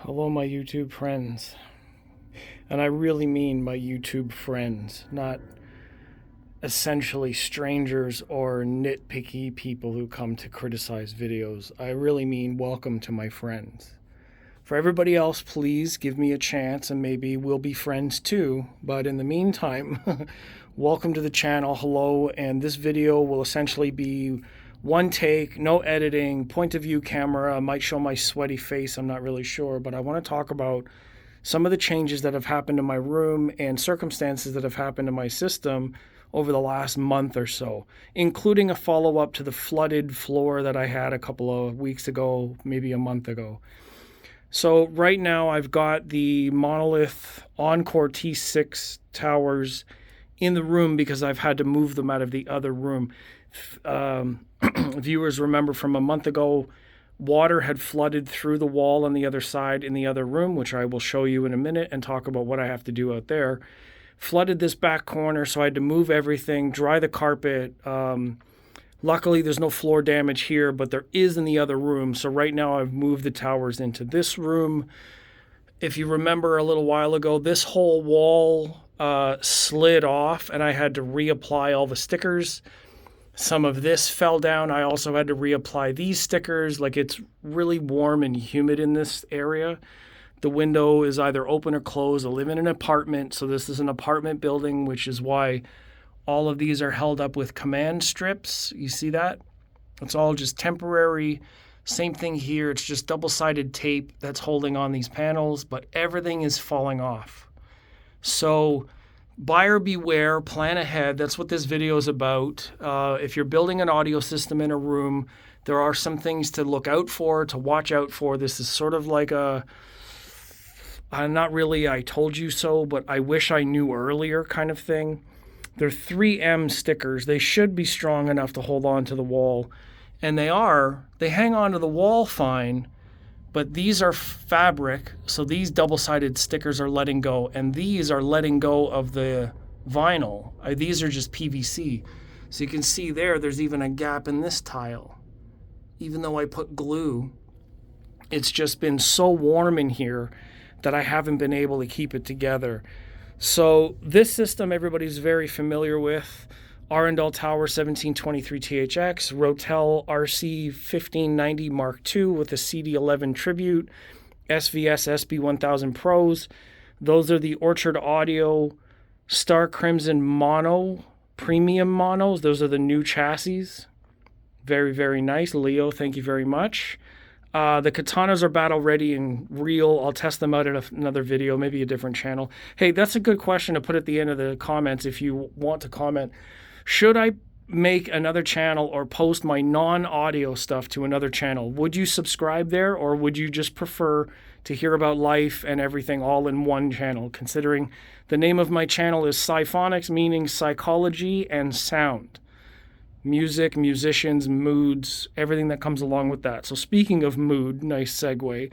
Hello, my YouTube friends. And I really mean my YouTube friends, not essentially strangers or nitpicky people who come to criticize videos. I really mean welcome to my friends. For everybody else, please give me a chance and maybe we'll be friends too. But in the meantime, welcome to the channel. Hello. And this video will essentially be one take, no editing, point of view camera. I might show my sweaty face, I'm not really sure, but I want to talk about some of the changes that have happened to my room and circumstances that have happened to my system over the last month or so, including a follow-up to the flooded floor that I had a couple of weeks ago, maybe a month ago. So right now I've got the Monolith Encore T6 towers in the room because I've had to move them out of the other room. Viewers remember from a month ago, water had flooded through the wall on the other side in the other room, which I will show you in a minute and talk about what I have to do out there. Flooded this back corner, so I had to move everything, dry the carpet. Luckily, there's no floor damage here, but there is in the other room. So right now I've moved the towers into this room. If you remember a little while ago, this whole wall slid off and I had to reapply all the stickers. Some of this fell down. I also had to reapply these stickers. Like, it's really warm and humid in this area. The window is either open or closed. I live in an apartment, so this is an apartment building, which is why all of these are held up with command strips. You see that? It's all just temporary. Same thing here. It's just double-sided tape that's holding on these panels, but everything is falling off. So buyer beware, plan ahead. That's what this video is about. If you're building an audio system in a room, there are some things to look out for, to watch out for. This is sort of like not really I told you so, but I wish I knew earlier kind of thing. They're 3M stickers. They should be strong enough to hold on to the wall. And they are. They hang on to the wall fine, but these are fabric, so these double-sided stickers are letting go, and these are letting go of the vinyl. These are just PVC. So you can see there's even a gap in this tile. Even though I put glue, it's just been so warm in here that I haven't been able to keep it together. So this system everybody's very familiar with. Arundel Tower 1723 THX, Rotel RC 1590 Mark II with a CD11 Tribute, SVS SB1000 Pros. Those are the Orchard Audio Star Crimson Mono, Premium Monos. Those are the new chassis. Very, very nice. Leo, thank you very much. The katanas are battle ready and real. I'll test them out in another video, maybe a different channel. Hey, that's a good question to put at the end of the comments if you want to comment. Should I make another channel or post my non-audio stuff to another channel? Would you subscribe there, or would you just prefer to hear about life and everything all in one channel, considering the name of my channel is Sciphonics, meaning psychology and sound. Music, musicians, moods, everything that comes along with that. So speaking of mood, nice segue,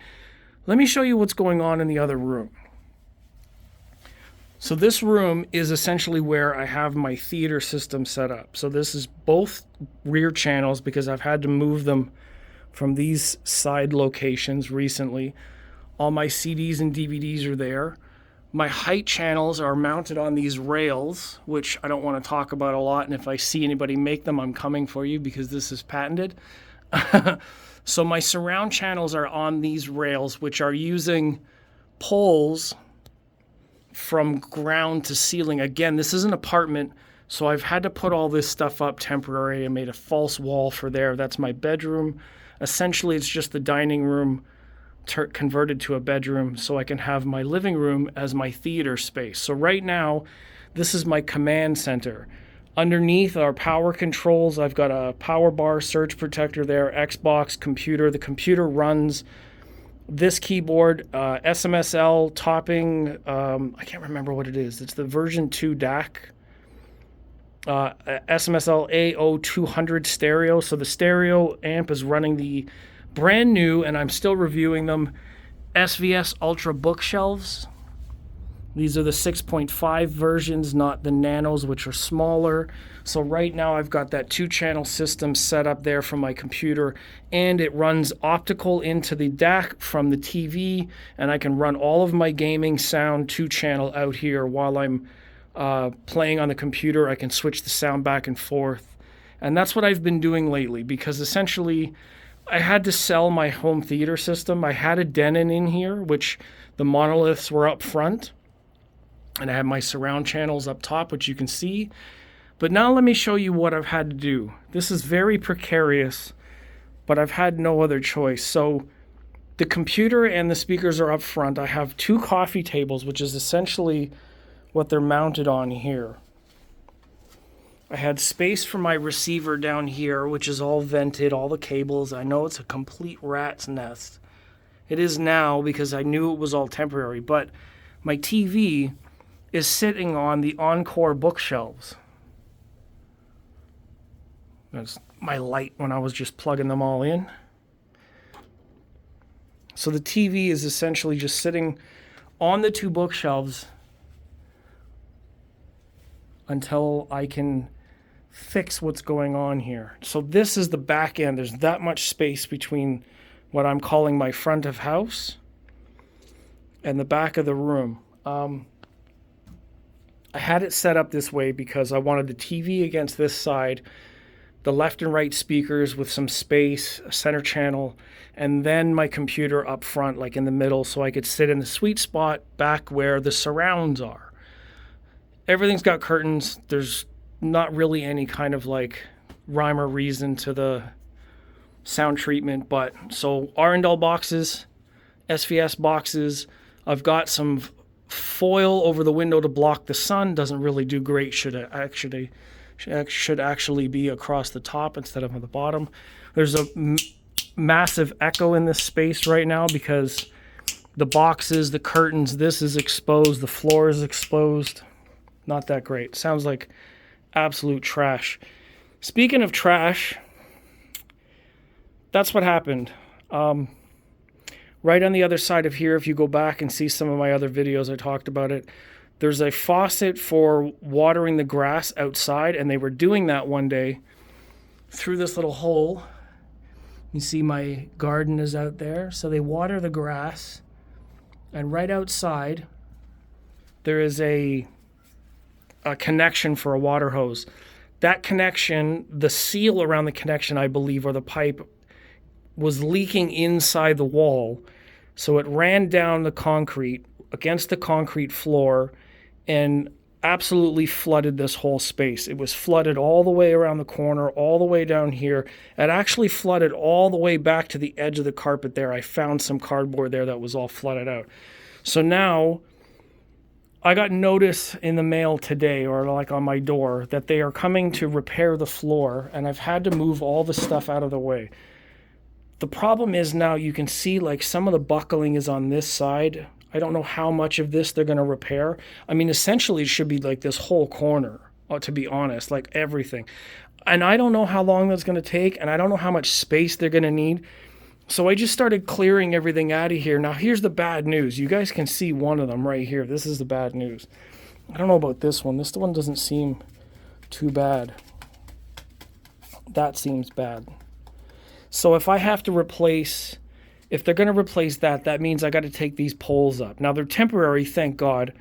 let me show you what's going on in the other room. So this room is essentially where I have my theater system set up. So this is both rear channels because I've had to move them from these side locations recently. All my CDs and DVDs are there. My height channels are mounted on these rails, which I don't want to talk about a lot. And if I see anybody make them, I'm coming for you because this is patented. So my surround channels are on these rails, which are using poles from ground to ceiling. Again, this is an apartment, so I've had to put all this stuff up temporary. I made a false wall for there. That's my bedroom. Essentially, it's just the dining room converted to a bedroom so I can have my living room as my theater space. So right now, this is my command center. Underneath are power controls. I've got a power bar, surge protector there, Xbox, computer. The computer runs this keyboard, SMSL topping, I can't remember what it is. It's the version 2 DAC, SMSL AO200 stereo. So the stereo amp is running the brand new, and I'm still reviewing them, SVS Ultra bookshelves. These are the 6.5 versions, not the nanos, which are smaller. So right now I've got that 2-channel system set up there from my computer, and it runs optical into the DAC from the TV, and I can run all of my gaming sound 2-channel out here while I'm playing on the computer. I can switch the sound back and forth. And that's what I've been doing lately, because essentially I had to sell my home theater system. I had a Denon in here, which the monoliths were up front. And I have my surround channels up top, which you can see. But now let me show you what I've had to do. This is very precarious, but I've had no other choice. So the computer and the speakers are up front. I have 2 coffee tables, which is essentially what they're mounted on here. I had space for my receiver down here, which is all vented, all the cables. I know it's a complete rat's nest. It is now, because I knew it was all temporary, but my TV is sitting on the Encore bookshelves. That's my light when I was just plugging them all in. So the TV is essentially just sitting on the 2 bookshelves until I can fix what's going on here. So this is the back end. There's that much space between what I'm calling my front of house and the back of the room. I had it set up this way because I wanted the TV against this side, the left and right speakers with some space, a center channel, and then my computer up front, like in the middle, so I could sit in the sweet spot back where the surrounds are. Everything's got curtains. There's not really any kind of like rhyme or reason to the sound treatment, but so Arundel boxes, SVS boxes. I've got some foil over the window to block the sun. Doesn't really do great. Should actually be across the top instead of on the bottom. There's a massive echo in this space right now because the boxes, the curtains, this is exposed, the floor is exposed. Not that great. Sounds like absolute trash. Speaking of trash, that's what happened. Right on the other side of here, if you go back and see some of my other videos, I talked about it. There's a faucet for watering the grass outside, and they were doing that one day through this little hole. You see my garden is out there. So they water the grass, and right outside there is a connection for a water hose. That connection, the seal around the connection, I believe, or the pipe, was leaking inside the wall. So it ran down the concrete against the concrete floor and absolutely flooded this whole space. It was flooded all the way around the corner, all the way down here. It actually flooded all the way back to the edge of the carpet there. I found some cardboard there that was all flooded out. So now I got notice in the mail today, or like on my door, that they are coming to repair the floor, and I've had to move all the stuff out of the way. The problem is now you can see like some of the buckling is on this side. I don't know how much of this they're going to repair. I mean, essentially it should be like this whole corner, to be honest, like everything. And I don't know how long that's going to take, and I don't know how much space they're going to need. So I just started clearing everything out of here. Now here's the bad news. You guys can see one of them right here. This is the bad news. I don't know about this one. This one doesn't seem too bad. That seems bad. So if I have to replace, if they're going to replace that, that means I got to take these poles up. Now they're temporary, thank God.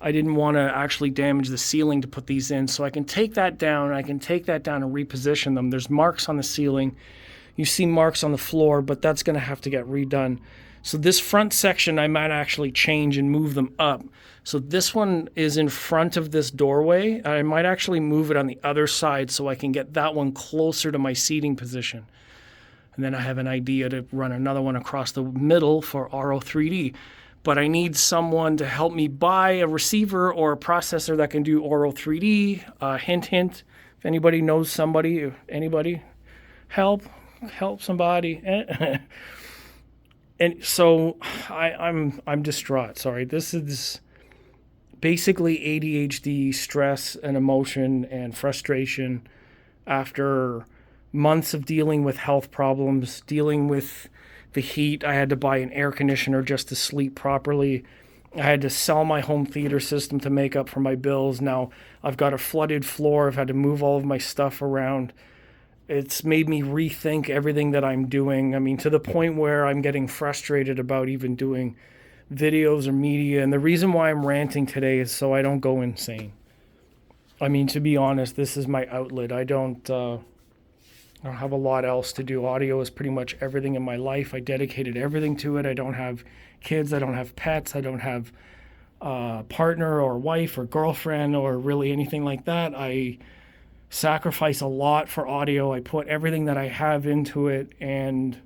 I didn't want to actually damage the ceiling to put these in. So I can take that down, and reposition them. There's marks on the ceiling. You see marks on the floor, but that's going to have to get redone. So this front section I might actually change and move them up. So this one is in front of this doorway. I might actually move it on the other side so I can get that one closer to my seating position. And then I have an idea to run another one across the middle for RO3D. But I need someone to help me buy a receiver or a processor that can do RO3D. Hint, hint. If anybody knows somebody, anybody, help somebody. And so I'm distraught. Sorry. This is basically ADHD, stress and emotion and frustration after months of dealing with health problems, dealing with the heat. I had to buy an air conditioner just to sleep properly. I had to sell my home theater system to make up for my bills. Now I've got a flooded floor. I've had to move all of my stuff around. It's made me rethink everything that I'm doing. I mean, to the point where I'm getting frustrated about even doing videos or media. And the reason why I'm ranting today is so I don't go insane. I mean, to be honest, this is my outlet. I don't have a lot else to do. Audio is pretty much everything in my life. I dedicated everything to it. I don't have kids. I don't have pets. I don't have a partner or wife or girlfriend or really anything like that. I sacrifice a lot for audio. I put everything that I have into it, and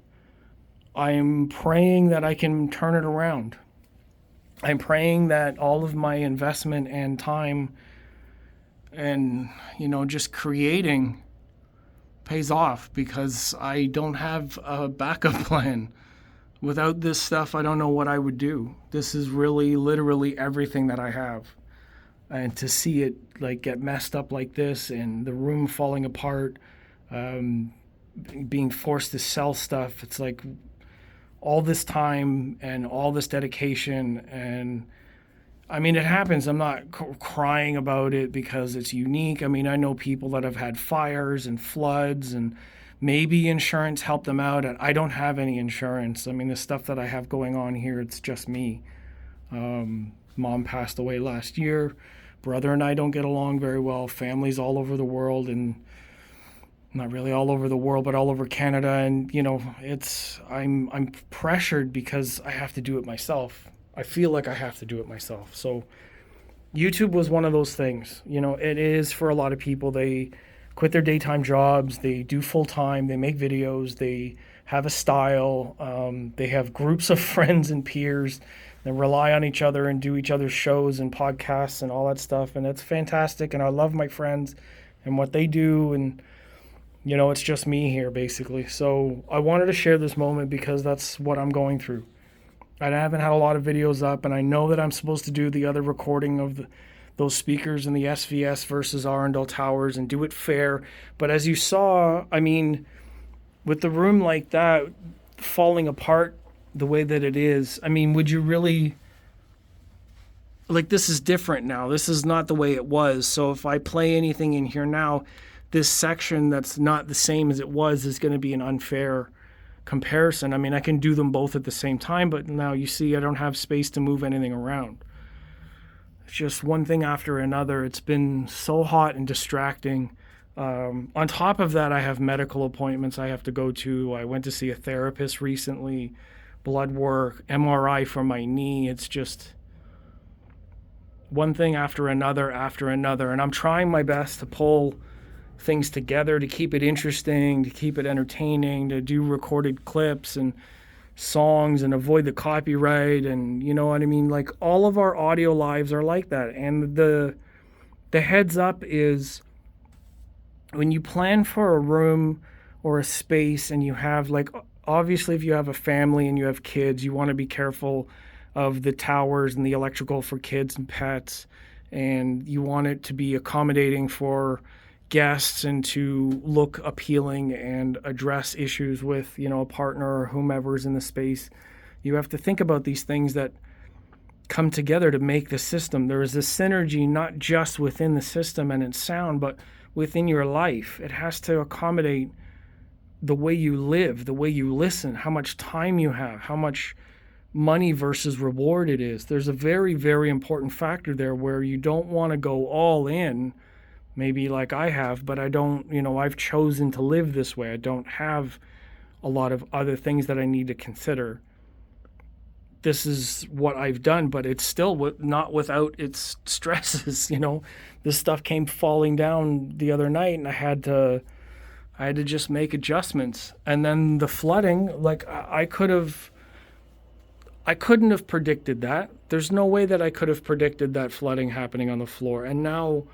I'm praying that I can turn it around. I'm praying that all of my investment and time and, just creating pays off, because I don't have a backup plan. Without this stuff, I don't know what I would do. This is really literally everything that I have. And to see it get messed up like this, and the room falling apart, being forced to sell stuff, it's like all this time and all this dedication. And I mean, it happens. I'm not crying about it because it's unique. I mean, I know people that have had fires and floods, and maybe insurance helped them out. And I don't have any insurance. I mean, the stuff that I have going on here, it's just me. Mom passed away last year. Brother and I don't get along very well. Families all over the world, and not really all over the world, but all over Canada. And I'm pressured because I have to do it myself. I feel like I have to do it myself. So YouTube was one of those things. It is for a lot of people. They quit their daytime jobs. They do full time. They make videos. They have a style. They have groups of friends and peers that rely on each other and do each other's shows and podcasts and all that stuff. And it's fantastic. And I love my friends and what they do. And, it's just me here, basically. So I wanted to share this moment because that's what I'm going through. I haven't had a lot of videos up, and I know that I'm supposed to do the other recording of those speakers in the SVS versus Arundel Towers and do it fair. But as you saw, I mean, with the room like that falling apart the way that it is, I mean, would you really, this is different now. This is not the way it was. So if I play anything in here now, this section that's not the same as it was is going to be an unfair comparison. I mean, I can do them both at the same time, but now you see I don't have space to move anything around. It's just one thing after another. It's been so hot and distracting. On top of that, I have medical appointments I have to go to. I went to see a therapist recently, blood work, MRI for my knee. It's just one thing after another. And I'm trying my best to pull things together to keep it interesting, to keep it entertaining, to do recorded clips and songs and avoid the copyright. And you know what I mean? All of our audio lives are like that. And the heads up is, when you plan for a room or a space and you have obviously if you have a family and you have kids, you want to be careful of the towers and the electrical for kids and pets, and you want it to be accommodating for guests and to look appealing and address issues with, a partner or whomever's in the space. You have to think about these things that come together to make the system. There is a synergy not just within the system and its sound, but within your life. It has to accommodate the way you live, the way you listen, how much time you have, how much money versus reward it is. There's a very, very important factor there where you don't want to go all in, maybe like I have, but I don't, I've chosen to live this way. I don't have a lot of other things that I need to consider. This is what I've done, but it's still not without its stresses. This stuff came falling down the other night, and I had to just make adjustments. And then the flooding, I couldn't have predicted that. There's no way that I could have predicted that flooding happening on the floor. And now,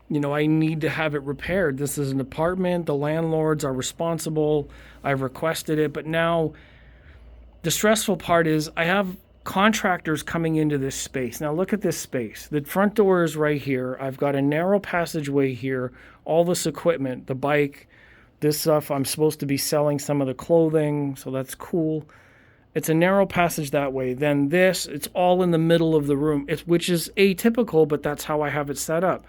I need to have it repaired. This is an apartment. The landlords are responsible. I've requested it. But now the stressful part is I have contractors coming into this space. Now look at this space. The front door is right here. I've got a narrow passageway here. All this equipment, the bike, this stuff. I'm supposed to be selling some of the clothing, so that's cool. It's a narrow passage that way. Then this, it's all in the middle of the room, which is atypical, but that's how I have it set up.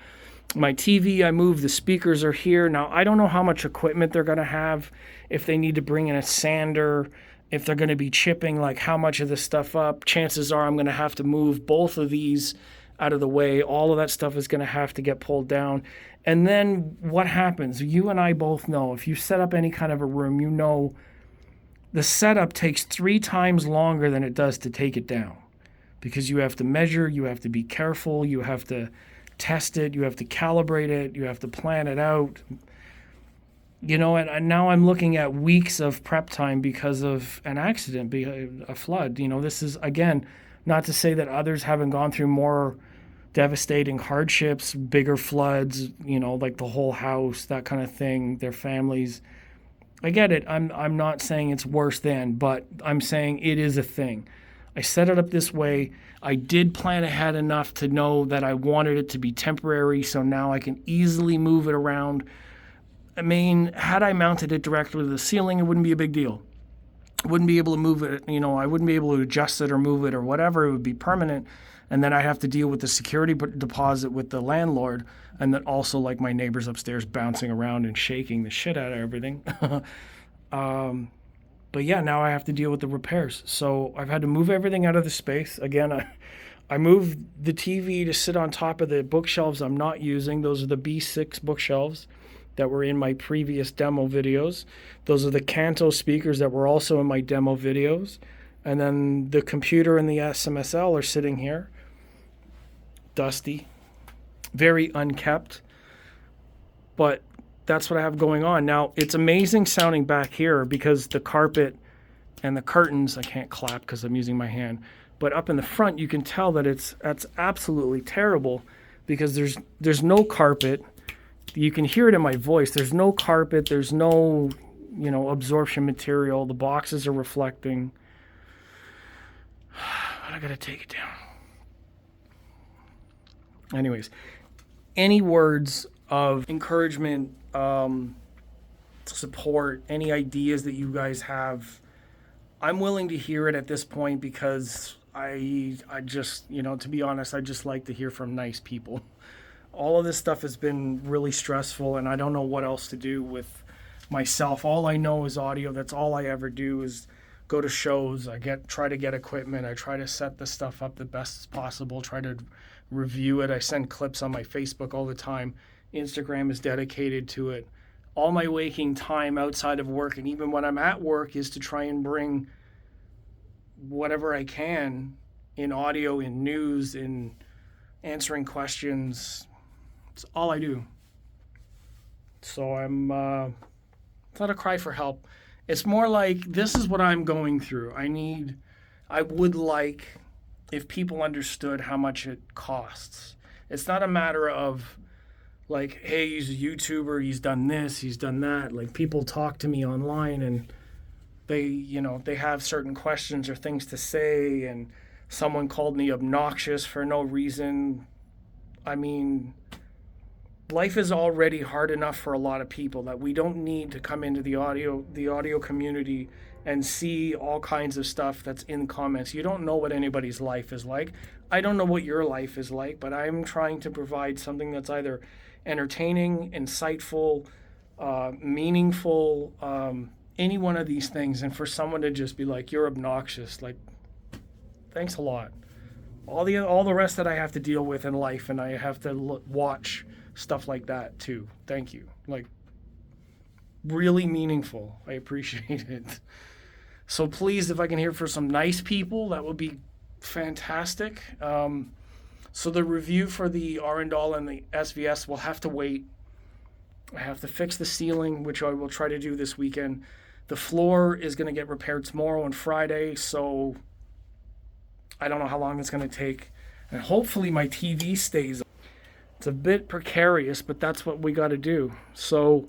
My TV, I moved. The speakers are here. Now, I don't know how much equipment they're going to have, if they need to bring in a sander, if they're going to be chipping, like how much of this stuff up. Chances are I'm going to have to move both of these out of the way. All of that stuff is going to have to get pulled down. And then what happens? You and I both know, if you set up any kind of a room, you know the setup takes 3 times longer than it does to take it down, because you have to measure, you have to be careful, you have to test it, you have to calibrate it, you have to plan it out. And now I'm looking at weeks of prep time because of an accident, a flood. This is, again, not to say that others haven't gone through more devastating hardships, bigger floods, like the whole house, that kind of thing, their families. I get it. I'm not saying it's worse than, but I'm saying it is a thing. I set it up this way. I did plan ahead enough to know that I wanted it to be temporary, so now I can easily move it around. I mean, had I mounted it directly to the ceiling, it wouldn't be a big deal. I wouldn't be able to move it, I wouldn't be able to adjust it or move it or whatever. It would be permanent. And then I'd have to deal with the security deposit with the landlord, and then also like my neighbors upstairs bouncing around and shaking the shit out of everything. But yeah, now I have to deal with the repairs. So I've had to move everything out of the space. Again, I moved the TV to sit on top of the bookshelves I'm not using. Those are the B6 bookshelves that were in my previous demo videos. Those are the Kanto speakers that were also in my demo videos. And then the computer and the SMSL are sitting here. Dusty, very unkept, but that's what I have going on. Now, it's amazing sounding back here because the carpet and the curtains, I can't clap because I'm using my hand, but up in the front, you can tell that that's absolutely terrible because there's no carpet. You can hear it in my voice. There's no carpet. There's no, absorption material. The boxes are reflecting. But I got to take it down. Anyways, any words of encouragement, support, any ideas that you guys have, I'm willing to hear it at this point because I just, to be honest, I just like to hear from nice people. All of this stuff has been really stressful, and I don't know what else to do with myself. All I know is audio. That's all I ever do is go to shows. I try to get equipment. I try to set the stuff up the best as possible, try to review it. I send clips on my Facebook all the time. Instagram is dedicated to it. All my waking time outside of work, and even when I'm at work, is to try and bring whatever I can in audio, in news, in answering questions. It's all I do. So it's not a cry for help. It's more like, this is what I'm going through. I would like if people understood how much it costs. It's not a matter of like, hey, he's a YouTuber, he's done this, he's done that. Like, people talk to me online and they have certain questions or things to say, and someone called me obnoxious for no reason. I mean, life is already hard enough for a lot of people that we don't need to come into the audio community and see all kinds of stuff that's in comments. You don't know what anybody's life is like. I don't know what your life is like, but I'm trying to provide something that's either entertaining, insightful, meaningful, any one of these things. And for someone to just be like, you're obnoxious, like, thanks a lot. All the rest that I have to deal with in life, and I have to watch stuff like that too. Thank you. Like, really meaningful. I appreciate it. So please, if I can hear for some nice people, that would be fantastic. So the review for the Arundel and the SVS will have to wait. I have to fix the ceiling, which I will try to do this weekend. The floor is going to get repaired tomorrow and Friday, so I don't know how long it's going to take. And hopefully my TV stays. It's a bit precarious, but that's what we got to do. So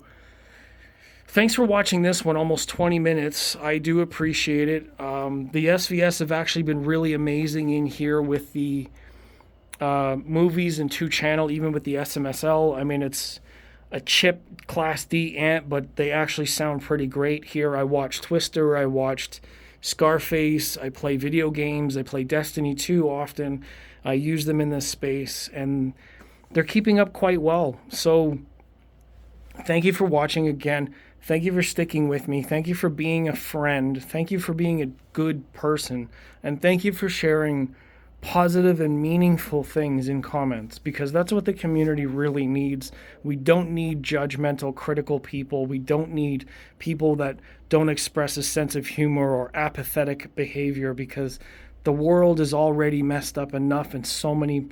thanks for watching this one, almost 20 minutes. I do appreciate it. The SVS have actually been really amazing in here with the movies and 2-channel, even with the SMSL. I mean, it's a chip Class D amp, but they actually sound pretty great here. I watched Twister, I watched Scarface. I play video games. I play Destiny 2 often. I use them in this space, and they're keeping up quite well. So thank you for watching again. Thank you for sticking with me. Thank you for being a friend. Thank you for being a good person. And thank you for sharing positive and meaningful things in comments, because that's what the community really needs. We don't need judgmental, critical people. We don't need people that don't express a sense of humor or apathetic behavior, because the world is already messed up enough in so many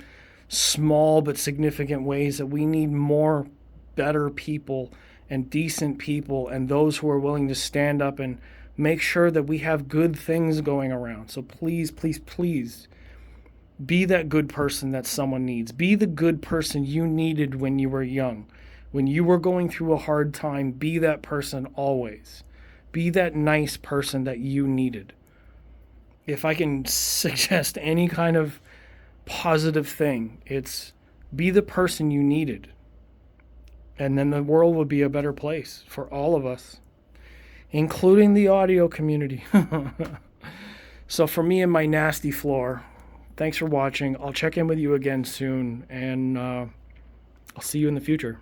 small but significant ways that we need more better people and decent people, and those who are willing to stand up and make sure that we have good things going around. So please, please, please be that good person that someone needs. Be the good person you needed when you were young. When you were going through a hard time, be that person always. Be that nice person that you needed. If I can suggest any kind of positive thing, it's be the person you needed. And then the world would be a better place for all of us, including the audio community. So for me and my nasty floor, thanks for watching. I'll check in with you again soon, and I'll see you in the future.